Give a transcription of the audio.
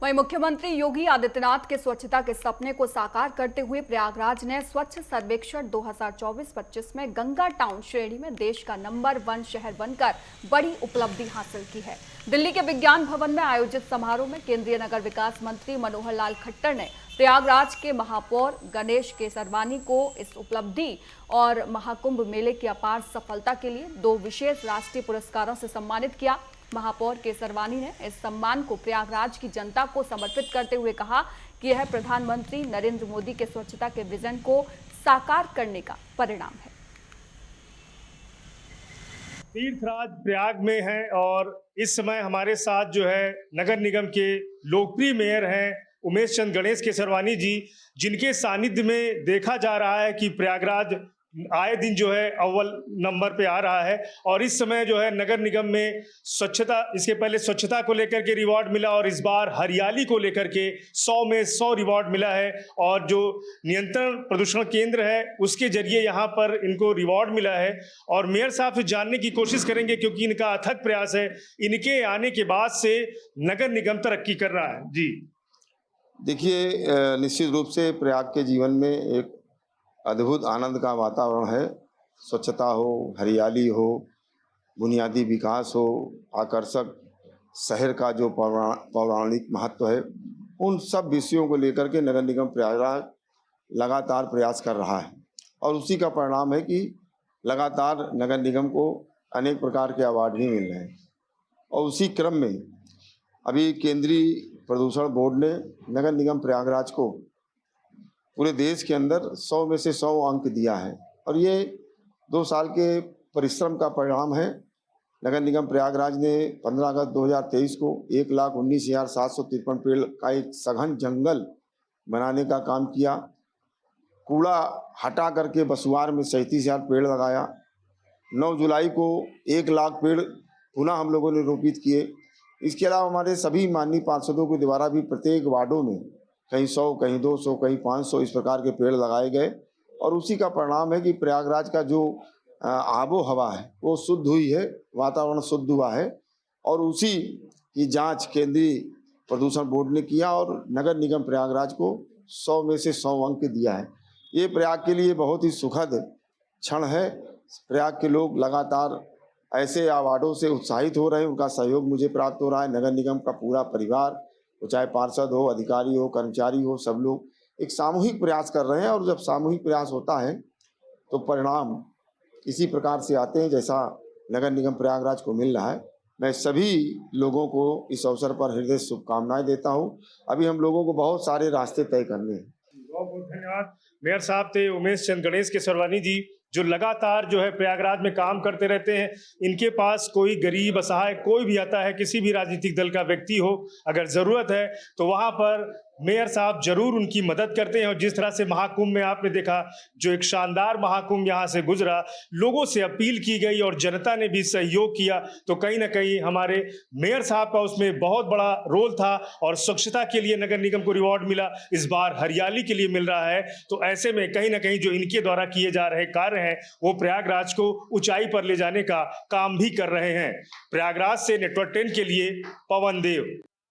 वहीं मुख्यमंत्री योगी आदित्यनाथ के स्वच्छता के सपने को साकार करते हुए प्रयागराज ने स्वच्छ सर्वेक्षण 2024-25 में गंगा टाउन श्रेणी में देश का नंबर 1 शहर बनकर बड़ी उपलब्धि हासिल की है। दिल्ली के विज्ञान भवन में आयोजित समारोह में केंद्रीय नगर विकास मंत्री मनोहर लाल खट्टर ने प्रयागराज के महापौर गणेश केसरवानी को इस उपलब्धि और महाकुंभ मेले की अपार सफलता के लिए 2 विशेष राष्ट्रीय पुरस्कारों से सम्मानित किया। महापौर केसरवानी ने इस सम्मान को प्रयागराज की जनता को समर्पित करते हुए कहा कि यह प्रधानमंत्री नरेंद्र मोदी के स्वच्छता के विजन को साकार करने का परिणाम है। तीर्थराज प्रयाग में है और इस समय हमारे साथ जो है नगर निगम के लोकप्रिय मेयर हैं उमेश चंद गणेश केसरवानी जी, जिनके सानिध्य में देखा जा रहा है कि प्रयागराज आए दिन जो है अव्वल नंबर पे आ रहा है। और इस समय जो है नगर निगम में स्वच्छता, इसके पहले स्वच्छता को लेकर के रिवॉर्ड मिला और इस बार हरियाली को लेकर के 100 में 100 रिवॉर्ड मिला है। और जो नियंत्रण प्रदूषण केंद्र है उसके जरिए यहाँ पर इनको रिवॉर्ड मिला है। और मेयर साहब से जानने की कोशिश करेंगे क्योंकि इनका अथक प्रयास है, इनके आने के बाद से नगर निगम तरक्की कर रहा है। जी देखिए, निश्चित रूप से प्रयाग के जीवन में एक अद्भुत आनंद का वातावरण है। स्वच्छता हो, हरियाली हो, बुनियादी विकास हो, आकर्षक शहर का जो पौराणिक महत्व है, उन सब विषयों को लेकर के नगर निगम प्रयागराज लगातार प्रयास कर रहा है। और उसी का परिणाम है कि लगातार नगर निगम को अनेक प्रकार के अवार्ड भी मिल रहे हैं। और उसी क्रम में अभी केंद्रीय प्रदूषण बोर्ड ने नगर निगम प्रयागराज को पूरे देश के अंदर 100 में से 100 अंक दिया है। और ये 2 साल के परिश्रम का परिणाम है। नगर निगम प्रयागराज ने 15 अगस्त 2023 को 1,19,753 पेड़ का एक सघन जंगल बनाने का काम किया। कूड़ा हटा करके बसुआर में 37,000 पेड़ लगाया। 9 जुलाई को 1 लाख पेड़ पुनः हम लोगों ने रोपित किए। इसके अलावा हमारे सभी माननीय पार्षदों के द्वारा भी प्रत्येक वार्डों में कहीं 100, कहीं 200, कहीं 500 इस प्रकार के पेड़ लगाए गए। और उसी का परिणाम है कि प्रयागराज का जो आबो हवा है वो शुद्ध हुई है, वातावरण शुद्ध हुआ है। और उसी की जांच केंद्रीय प्रदूषण बोर्ड ने किया और नगर निगम प्रयागराज को 100 में से 100 अंक दिया है। ये प्रयाग के लिए बहुत ही सुखद क्षण है। प्रयाग के लोग लगातार ऐसे अवार्डों से उत्साहित हो रहे हैं, उनका सहयोग मुझे प्राप्त हो रहा है। नगर निगम का पूरा परिवार, चाहे पार्षद हो, अधिकारी हो, कर्मचारी हो, सब लोग एक सामूहिक प्रयास कर रहे हैं। और जब सामूहिक प्रयास होता है तो परिणाम इसी प्रकार से आते हैं जैसा नगर निगम प्रयागराज को मिल रहा है। मैं सभी लोगों को इस अवसर पर हृदय शुभकामनाएं देता हूं। अभी हम लोगों को बहुत सारे रास्ते तय करने हैं। बहुत बहुत धन्यवाद। मेयर साहब थे उमेश चंद गणेश केसरवानी जी, जो लगातार जो है प्रयागराज में काम करते रहते हैं। इनके पास कोई गरीब असहाय कोई भी आता है, किसी भी राजनीतिक दल का व्यक्ति हो, अगर ज़रूरत है तो वहाँ पर मेयर साहब जरूर उनकी मदद करते हैं। और जिस तरह से महाकुंभ में आपने देखा, जो एक शानदार महाकुंभ यहाँ से गुजरा, लोगों से अपील की गई और जनता ने भी सहयोग किया, तो कहीं ना कहीं हमारे मेयर साहब का उसमें बहुत बड़ा रोल था। और स्वच्छता के लिए नगर निगम को रिवॉर्ड मिला, इस बार हरियाली के लिए मिल रहा है। तो ऐसे में कहीं ना कहीं जो इनके द्वारा किए जा रहे कार्य हैं वो प्रयागराज को ऊंचाई पर ले जाने का काम भी कर रहे हैं। प्रयागराज से नेटवर्क 10 के लिए पवन देव।